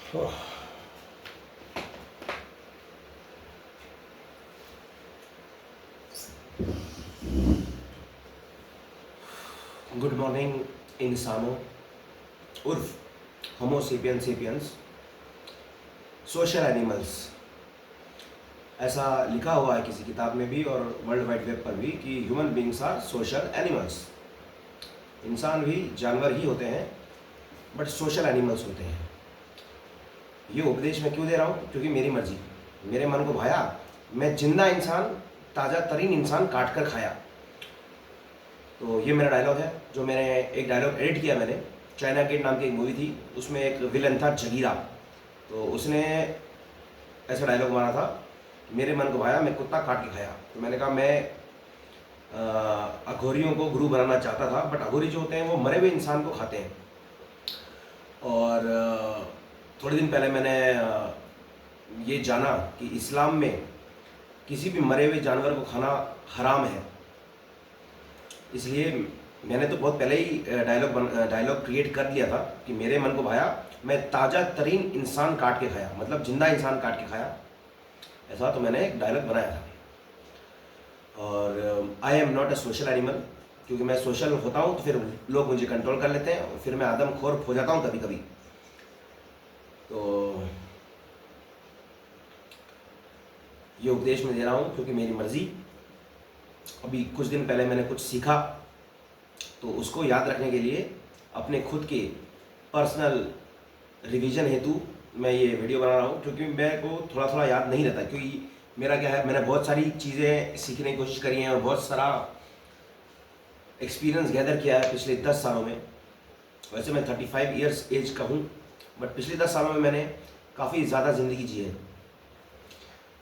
Good morning इंसानों उर्फ होमो sapiens sapiens social animals. ऐसा लिखा हुआ है किसी किताब में भी और वर्ल्ड वाइड वेब पर भी कि human beings are social animals. इंसान भी जानवर ही होते हैं बट सोशल एनिमल्स होते हैं। ये उपदेश मैं क्यों दे रहा हूँ? क्योंकि मेरी मर्जी, मेरे मन को भाया, मैं जिंदा इंसान, ताज़ा तरीन इंसान काट कर खाया। तो ये मेरा डायलॉग है, जो मैंने एक डायलॉग एडिट किया मैंने। चाइना गेट नाम की एक मूवी थी, उसमें एक विलन था जगीरा, तो उसने ऐसा डायलॉग मारा था, मेरे मन को भाया, मैं कुत्ता काट के खाया। तो मैंने कहा मैं अघोरियों को गुरु बनाना चाहता था, बट अघोरी जो होते हैं वो मरे हुए इंसान को खाते हैं। और थोड़े दिन पहले मैंने ये जाना कि इस्लाम में किसी भी मरे हुए जानवर को खाना हराम है। इसलिए मैंने तो बहुत पहले ही डायलॉग क्रिएट कर दिया था कि मेरे मन को भाया, मैं ताज़ा तरीन इंसान काट के खाया, मतलब जिंदा इंसान काट के खाया। ऐसा तो मैंने एक डायलॉग बनाया था। और I am not a social animal, क्योंकि मैं सोशल होता हूँ तो फिर लोग मुझे कंट्रोल कर लेते हैं और फिर मैं आदमखोर हो जाता हूँ कभी कभी। तो ये उपदेश मैं दे रहा हूँ क्योंकि मेरी मर्जी। अभी कुछ दिन पहले मैंने कुछ सीखा, तो उसको याद रखने के लिए अपने खुद के पर्सनल रिवीजन हेतु मैं ये वीडियो बना रहा हूँ, क्योंकि मेरे को थोड़ा थोड़ा याद नहीं रहता। क्योंकि मेरा क्या है, मैंने बहुत सारी चीज़ें सीखने की कोशिश करी हैं और बहुत सारा एक्सपीरियंस गैदर किया है पिछले 10 सालों में। वैसे मैं 35 ईयर्स एज का हूँ, बट पिछले 10 सालों में मैंने काफ़ी ज़्यादा ज़िंदगी जी है।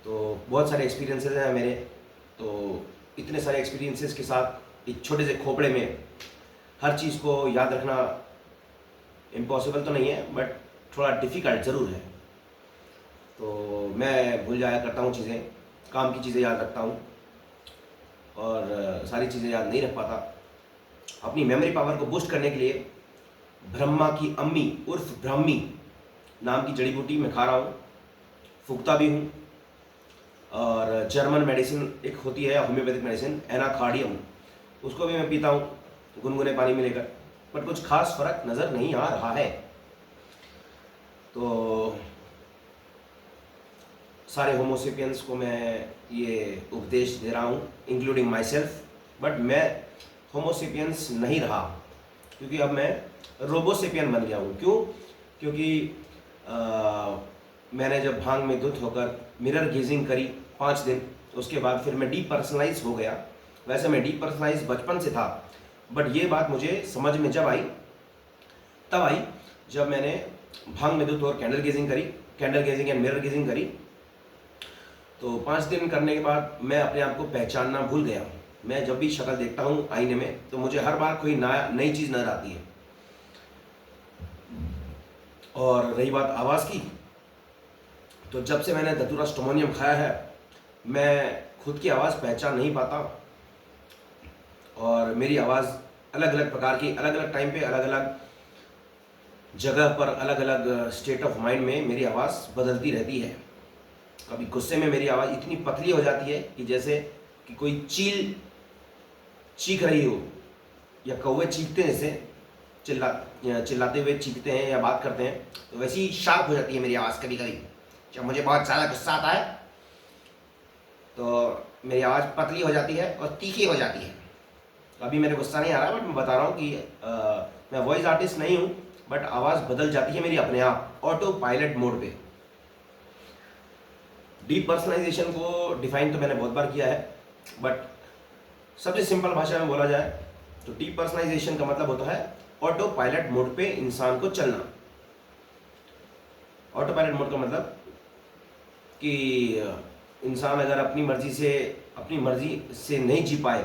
तो बहुत सारे एक्सपीरियंसेस हैं मेरे। तो इतने सारे एक्सपीरियंसेस के साथ एक छोटे से खोपड़े में हर चीज़ को याद रखना इम्पॉसिबल तो नहीं है, बट थोड़ा डिफ़िकल्ट ज़रूर है। तो मैं भूल जाया करता हूँ चीज़ें, काम की चीज़ें याद रखता हूँ और सारी चीज़ें याद नहीं रख पाता। अपनी मेमोरी पावर को बूस्ट करने के लिए ब्रह्मा की अम्मी उर्फ ब्राह्मी नाम की जड़ी बूटी मैं खा रहा हूँ, फूकता भी हूँ। और जर्मन मेडिसिन एक होती है होम्योपैथिक मेडिसिन एनाकार्डियम, उसको भी मैं पीता हूँ गुनगुने पानी में लेकर, बट कुछ खास फर्क नज़र नहीं आ रहा है। तो सारे होमोसेपियंस को मैं ये उपदेश दे रहा हूँ, इंक्लूडिंग माई सेल्फ। बट मैं होमोसेपियंस नहीं रहा, क्योंकि अब मैं रोबोसेपियन बन गया हूँ। क्यों? क्योंकि मैंने जब भांग में धुत होकर मिरर गेजिंग करी 5 दिन, उसके बाद फिर मैं डीपर्सनलाइज हो गया। वैसे मैं डीपर्सनलाइज बचपन से था, बट ये बात मुझे समझ में तब आई जब मैंने भांग में धुत और candle gazing and mirror gazing करी। तो 5 दिन करने के बाद मैं अपने आप को पहचानना भूल गया। मैं जब भी शक्ल देखता हूँ आईने में तो मुझे हर बार कोई नई चीज़ नजर आती है। और रही बात आवाज़ की, तो जब से मैंने धतूरा स्टोमोनियम खाया है, मैं खुद की आवाज़ पहचान नहीं पाता। और मेरी आवाज़ अलग अलग प्रकार की, अलग अलग टाइम पे, अलग अलग जगह पर, अलग अलग स्टेट ऑफ माइंड में मेरी आवाज़ बदलती रहती है। कभी गुस्से में मेरी आवाज़ इतनी पतली हो जाती है कि जैसे कि कोई चील चीख रही हो, या कौवे चीखते हैं, जैसे चिल्लाते हुए चीखते हैं या बात करते हैं, तो वैसी शार्प हो जाती है मेरी आवाज़ कभी कभी। जब मुझे बहुत ज़्यादा गुस्सा आता है तो मेरी आवाज़ पतली हो जाती है और तीखी हो जाती है। अभी मेरे गुस्सा नहीं आ रहा, बट मैं बता रहा हूँ कि मैं वॉइस आर्टिस्ट नहीं हूँ, बट आवाज़ बदल जाती है मेरी अपने आप, ऑटो पायलट मोड पे। डीपर्सनलाइजेशन को डिफाइन तो मैंने बहुत बार किया है, बट सबसे सिंपल भाषा में बोला जाए तो डीपर्सनलाइजेशन का मतलब होता है ऑटो पायलट मोड पे इंसान को चलना। ऑटो पायलट मोड का मतलब कि इंसान अगर अपनी मर्जी से नहीं जी पाए,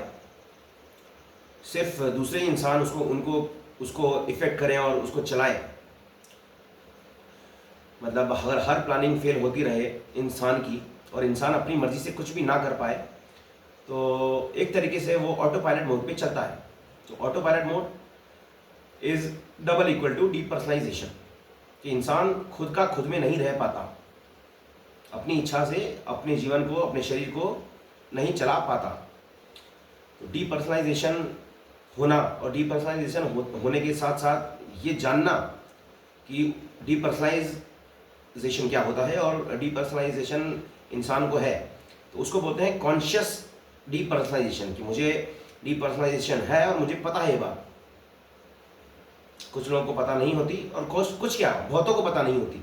सिर्फ दूसरे इंसान उसको इफेक्ट करें और उसको चलाएं, मतलब अगर हर प्लानिंग फेल होती रहे इंसान की और इंसान अपनी मर्जी से कुछ भी ना कर पाए, तो एक तरीके से वो ऑटो पायलट मोड पे चलता है। तो auto pilot mode is double equal to depersonalisation. कि इंसान खुद का खुद में नहीं रह पाता, अपनी इच्छा से अपने जीवन को, अपने शरीर को नहीं चला पाता। तो डीपर्सनलाइजेशन होना और डीपर्सनलाइजेशन होने के साथ साथ ये जानना कि डीपर्सनलाइजेशन क्या होता है और डीपर्सनलाइजेशन इंसान को है, तो उसको बोलते हैं कॉन्शियस डीपर्सनलाइजेशन, कि मुझे डीपर्सनलाइजेशन है और मुझे पता है ये बात। कुछ लोगों को पता नहीं होती और कुछ क्या बहुतों को पता नहीं होती।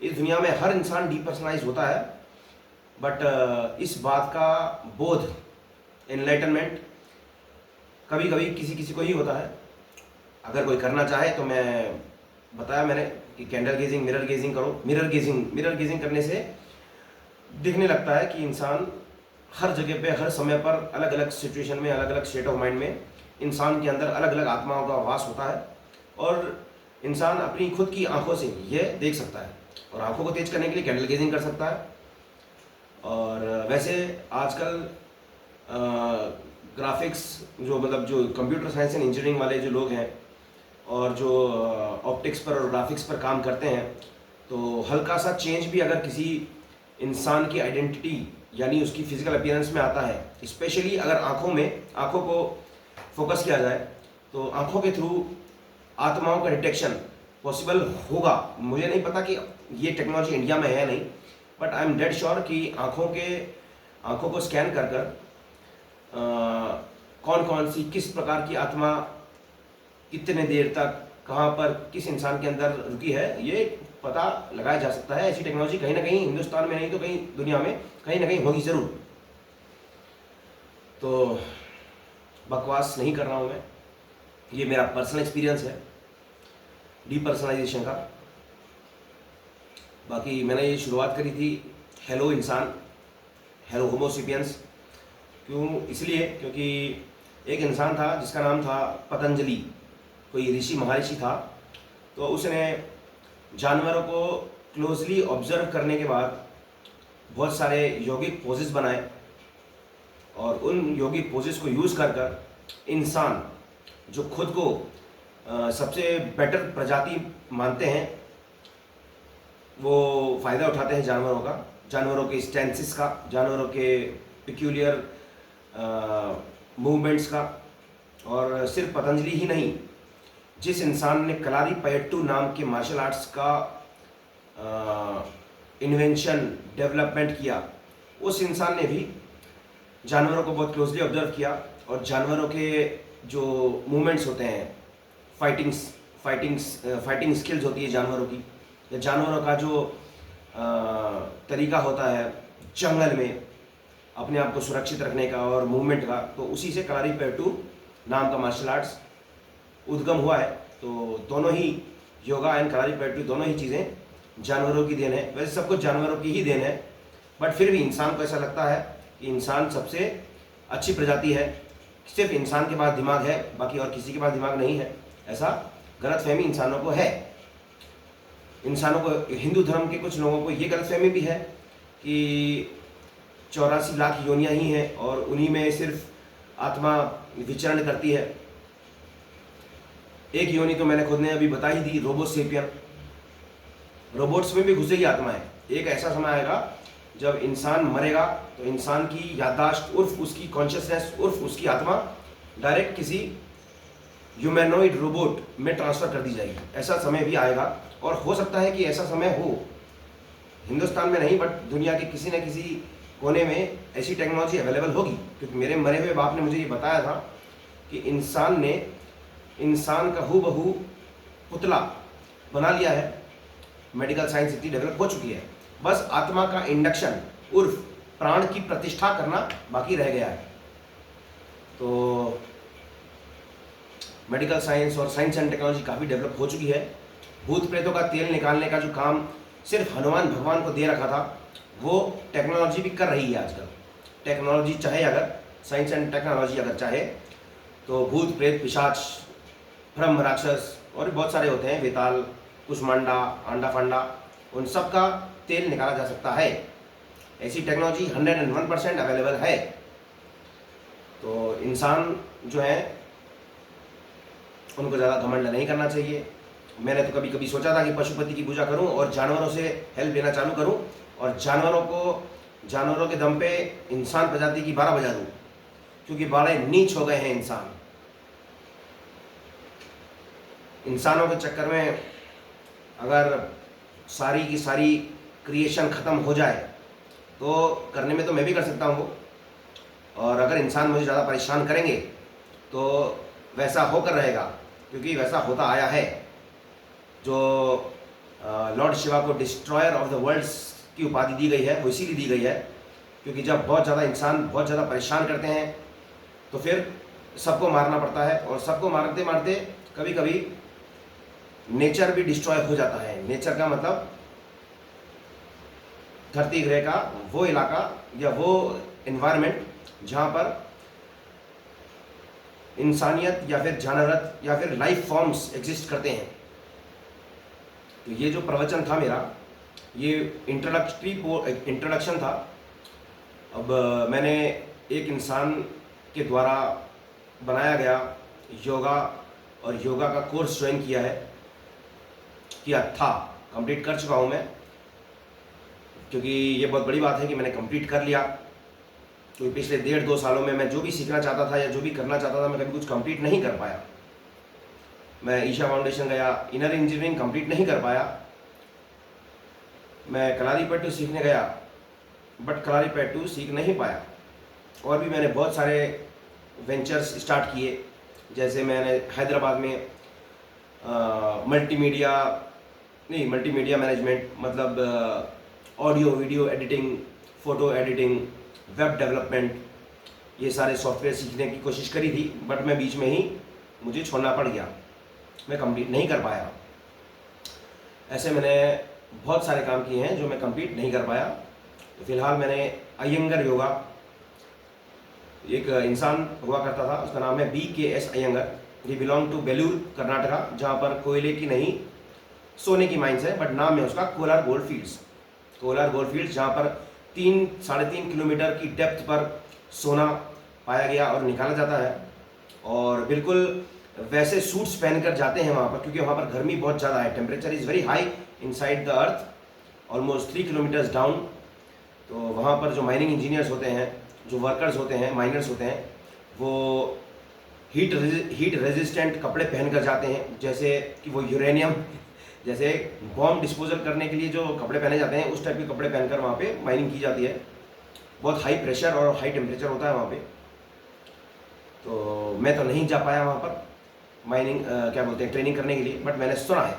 इस दुनिया में हर इंसान डीपर्सनलाइज होता है, बट इस बात का बोध, एनलाइटनमेंट कभी कभी किसी किसी को ही होता है। अगर कोई करना चाहे तो मैं बताया मैंने कि कैंडल गेजिंग, मिरर गेजिंग करो। मिरर गेजिंग करने से दिखने लगता है कि इंसान हर जगह पे, हर समय पर, अलग अलग सिचुएशन में, अलग अलग स्टेट ऑफ माइंड में इंसान के अंदर अलग अलग आत्माओं का वास होता है और इंसान अपनी खुद की आंखों से ये देख सकता है। और आंखों को तेज करने के लिए कैंडल गेजिंग कर सकता है। और वैसे आजकल ग्राफिक्स जो कंप्यूटर साइंस एंड इंजीनियरिंग वाले जो लोग हैं और जो ऑप्टिक्स पर और ग्राफिक्स पर काम करते हैं, तो हल्का सा चेंज भी अगर किसी इंसान की आइडेंटिटी यानी उसकी फिजिकल अपीयरेंस में आता है, स्पेशली अगर आंखों को फोकस किया जाए, तो आंखों के थ्रू आत्माओं का डिटेक्शन पॉसिबल होगा। मुझे नहीं पता कि ये टेक्नोलॉजी इंडिया में है नहीं, but I am dead sure कि आंखों को स्कैन कर कर कौन कौन सी, किस प्रकार की आत्मा कितने देर तक, कहाँ पर, किस इंसान के अंदर रुकी है, ये पता लगाया जा सकता है। ऐसी टेक्नोलॉजी कहीं ना कहीं हिंदुस्तान में नहीं तो कहीं दुनिया में कहीं ना कहीं होगी ज़रूर। तो बकवास नहीं कर रहा हूँ मैं, ये मेरा पर्सनल एक्सपीरियंस है डीपर्सनलाइजेशन का। बाकी मैंने ये शुरुआत करी थी हेलो इंसान, हेलो होमो सेपियंस, क्यों? इसलिए क्योंकि एक इंसान था जिसका नाम था पतंजलि, कोई ऋषि महर्षि था। तो उसने जानवरों को क्लोजली ऑब्जर्व करने के बाद बहुत सारे यौगिक पोजेस बनाए और उन यौगिक पोजेस को यूज़ कर कर इंसान जो खुद को सबसे बेटर प्रजाति मानते हैं, वो फ़ायदा उठाते हैं जानवरों का, जानवरों के स्टेंसिस का, जानवरों के पिक्यूलियर मूवमेंट्स का। और सिर्फ पतंजलि ही नहीं, जिस इंसान ने कलारीपयट्टू नाम के मार्शल आर्ट्स का इन्वेंशन, डेवलपमेंट किया, उस इंसान ने भी जानवरों को बहुत क्लोजली ऑब्जर्व किया और जानवरों के जो मूवमेंट्स होते हैं, फाइटिंग स्किल्स होती है जानवरों की, या जानवरों का जो तरीका होता है जंगल में अपने आप को सुरक्षित रखने का और मूवमेंट का, तो उसी से कलारीपयट्टू नाम का मार्शल आर्ट्स उद्गम हुआ है। तो दोनों ही योगा एंड कलारीपयट्टू दोनों ही चीज़ें जानवरों की देन है। वैसे सब कुछ जानवरों की ही देन है, बट फिर भी इंसान को ऐसा लगता है कि इंसान सबसे अच्छी प्रजाति है, सिर्फ इंसान के पास दिमाग है, बाकी और किसी के पास दिमाग नहीं है। ऐसा गलतफहमी इंसानों को है। इंसानों को, हिंदू धर्म के कुछ लोगों को ये गलतफहमी भी है कि 84 लाख योनियाँ ही हैं और उन्हीं में सिर्फ आत्मा विचरण करती है। एक योनि तो मैंने खुद ने अभी बता ही दी, रोबोसेपियन। रोबोट्स में भी घुसेगी आत्माएं। एक ऐसा समय आएगा जब इंसान मरेगा तो इंसान की याददाश्त उर्फ उसकी कॉन्शियसनेस उर्फ उसकी आत्मा डायरेक्ट किसी ह्यूमैनॉइड रोबोट में ट्रांसफ़र कर दी जाएगी। ऐसा समय भी आएगा और हो सकता है कि ऐसा समय हो, हिंदुस्तान में नहीं बट दुनिया के किसी न किसी कोने में ऐसी टेक्नोलॉजी अवेलेबल होगी। क्योंकि मेरे मरे हुए बाप ने मुझे ये बताया था कि इंसान का हूबहू पुतला बना लिया है, मेडिकल साइंस इतनी डेवलप हो चुकी है, बस आत्मा का इंडक्शन उर्फ प्राण की प्रतिष्ठा करना बाकी रह गया है। तो मेडिकल साइंस और साइंस एंड टेक्नोलॉजी काफ़ी डेवलप हो चुकी है। भूत प्रेतों का तेल निकालने का जो काम सिर्फ हनुमान भगवान को दे रखा था, वो टेक्नोलॉजी भी कर रही है आजकल। टेक्नोलॉजी चाहे, अगर साइंस एंड टेक्नोलॉजी अगर चाहे तो भूत प्रेत, पिशाच, ब्रह्म, राक्षस और भी बहुत सारे होते हैं, वेताल, कुष्मांडा, आंडा फांडा, उन सब का तेल निकाला जा सकता है। ऐसी टेक्नोलॉजी 101% अवेलेबल है। तो इंसान जो है उनको ज़्यादा घमंड नहीं करना चाहिए। मैंने तो कभी कभी सोचा था कि पशुपति की पूजा करूं और जानवरों से हेल्प लेना चालू करूं और जानवरों के दम पे इंसान प्रजाति की 12 बजा दूं, क्योंकि बड़े नीच हो गए हैं इंसानों के चक्कर में। अगर सारी की सारी क्रिएशन ख़त्म हो जाए तो करने में तो मैं भी कर सकता हूँ वो, और अगर इंसान मुझे ज़्यादा परेशान करेंगे तो वैसा होकर रहेगा, क्योंकि वैसा होता आया है। जो लॉर्ड शिवा को डिस्ट्रॉयर ऑफ द वर्ल्ड्स की उपाधि दी गई है वो इसीलिए दी गई है, क्योंकि जब बहुत ज़्यादा इंसान बहुत ज़्यादा परेशान करते हैं तो फिर सबको मारना पड़ता है, और सबको मारते मारते कभी कभी नेचर भी डिस्ट्रॉय हो जाता है। नेचर का मतलब धरती ग्रह का वो इलाका या वो एनवायरनमेंट जहाँ पर इंसानियत या फिर जानवरत या फिर लाइफ फॉर्म्स एग्जिस्ट करते हैं। तो ये जो प्रवचन था मेरा, ये इंट्रोडक्शन था। अब मैंने एक इंसान के द्वारा बनाया गया योगा और योगा का कोर्स ज्वाइन किया था, कंप्लीट कर चुका हूँ मैं, क्योंकि ये बहुत बड़ी बात है कि मैंने कंप्लीट कर लिया। क्योंकि पिछले 1.5-2 सालों में मैं जो भी सीखना चाहता था या जो भी करना चाहता था, मैं कभी कुछ कंप्लीट नहीं कर पाया। मैं ईशा फाउंडेशन गया, इनर इंजीनियरिंग कंप्लीट नहीं कर पाया। मैं कलारीपयट्टू सीखने गया, बट कलारीपयट्टू सीख नहीं पाया। और भी मैंने बहुत सारे वेंचर्स स्टार्ट किए, जैसे मैंने हैदराबाद में मल्टीमीडिया मैनेजमेंट, मतलब audio video editing, photo editing, web development, ये सारे सॉफ्टवेयर सीखने की कोशिश करी थी, बट मैं बीच में ही मुझे छोड़ना पड़ गया, मैं कंप्लीट नहीं कर पाया। ऐसे मैंने बहुत सारे काम किए हैं जो मैं कंप्लीट नहीं कर पाया। तो फिलहाल मैंने अयंगर योगा, एक इंसान हुआ करता था, उसका नाम है BKS अयंगर। ये बिलोंग टू बेलूर कर्नाटका, जहाँ पर कोयले की नहीं सोने की माइंस है, बट नाम है उसका कोलार गोल्ड फील्ड्स, जहाँ पर 3-3.5 किलोमीटर की डेप्थ पर सोना पाया गया और निकाला जाता है। और बिल्कुल वैसे सूट्स पहनकर जाते हैं वहाँ पर, क्योंकि वहाँ पर गर्मी बहुत ज़्यादा है, temperature is very high inside the earth, almost 3 kilometres down. तो वहाँ पर जो माइनिंग इंजीनियर्स होते हैं, जो वर्कर्स होते हैं, माइनर्स होते हैं, वो हीट रेजिस्टेंट कपड़े पहनकर जाते हैं, जैसे कि वो यूरेनियम, जैसे बॉम्ब डिस्पोजल करने के लिए जो कपड़े पहने जाते हैं, उस टाइप के कपड़े पहनकर वहाँ पे माइनिंग की जाती है। बहुत हाई प्रेशर और हाई टेम्परेचर होता है वहाँ पे। तो मैं तो नहीं जा पाया वहाँ पर माइनिंग क्या बोलते हैं, ट्रेनिंग करने के लिए, बट मैंने सुना है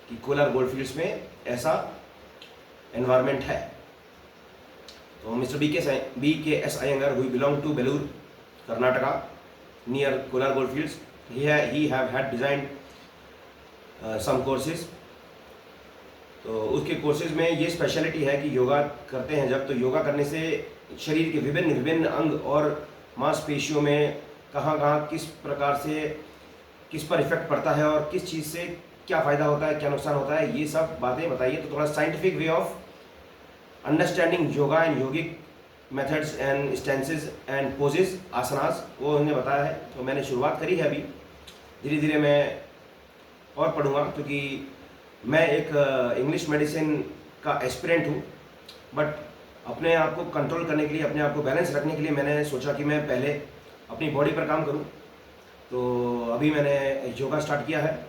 कि कोलार गोल्ड फील्ड्स में ऐसा एनवायरनमेंट है। तो mister BKS Iyengar, who belong to Belur, Karnataka, near Kolar Goldfields, he have had designed some courses। तो उसके कोर्सेज में ये स्पेशलिटी है कि योगा करते हैं जब, तो योगा करने से शरीर के विभिन्न अंग और मांसपेशियों में कहाँ किस प्रकार से किस पर इफेक्ट पड़ता है और किस चीज़ से क्या फ़ायदा होता है, क्या नुकसान होता है, ये सब बातें बताइए। तो थोड़ा scientific way of understanding yoga and yogic methods and stances and poses, asanas, वो उन्होंने बताया है। तो मैंने शुरुआत करी है, अभी धीरे धीरे मैं और पढ़ूँगा, क्योंकि मैं एक इंग्लिश मेडिसिन का एस्पिरेंट हूँ, बट अपने आप को कंट्रोल करने के लिए, अपने आप को बैलेंस रखने के लिए मैंने सोचा कि मैं पहले अपनी बॉडी पर काम करूँ। तो अभी मैंने योगा स्टार्ट किया है।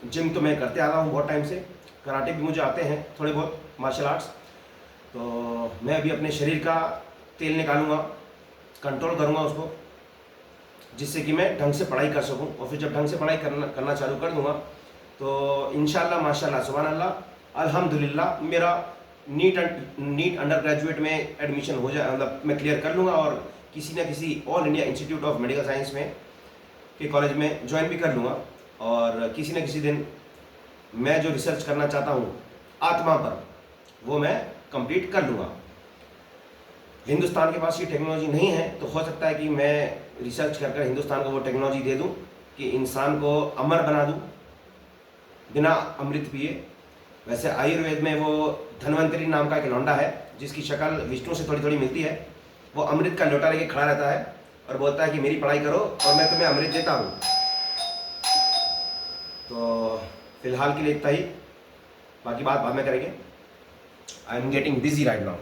जिम तो मैं करते आ रहा हूँ बहुत टाइम से, कराटे भी मुझे आते हैं थोड़े बहुत, मार्शल आर्ट्स। तो मैं अभी अपने शरीर का तेल निकालूंगा, कंट्रोल करूंगा उसको, जिससे कि मैं ढंग से पढ़ाई कर सकूं। और फिर जब ढंग से पढ़ाई करना चालू कर दूंगा तो इंशाल्लाह माशाल्लाह सुभान अल्लाह अल्हम्दुलिल्लाह मेरा नीट अंडर ग्रेजुएट में एडमिशन हो जाए, मतलब मैं क्लियर कर लूँगा और किसी न किसी all India institute of medical science में के कॉलेज में ज्वाइन भी कर लूँगा। और किसी न किसी दिन मैं जो रिसर्च करना चाहता हूँ आत्मा पर, वो मैं कंप्लीट कर लूँगा। हिंदुस्तान के पास ये टेक्नोलॉजी नहीं है, तो हो सकता है कि मैं रिसर्च कर हिंदुस्तान को वो टेक्नोलॉजी दे दूँ कि इंसान को अमर बना दूँ बिना अमृत पिए। वैसे आयुर्वेद में वो धन्वंतरी नाम का एक लौंडा है जिसकी शक्ल विष्णु से थोड़ी थोड़ी मिलती है। वो अमृत का लोटा लेके खड़ा रहता है और बोलता है कि मेरी पढ़ाई करो और मैं तुम्हें अमृत देता हूँ। तो फिलहाल के लिए इतना ही, बाकी बात बाद में करेंगे। I am getting busy right now.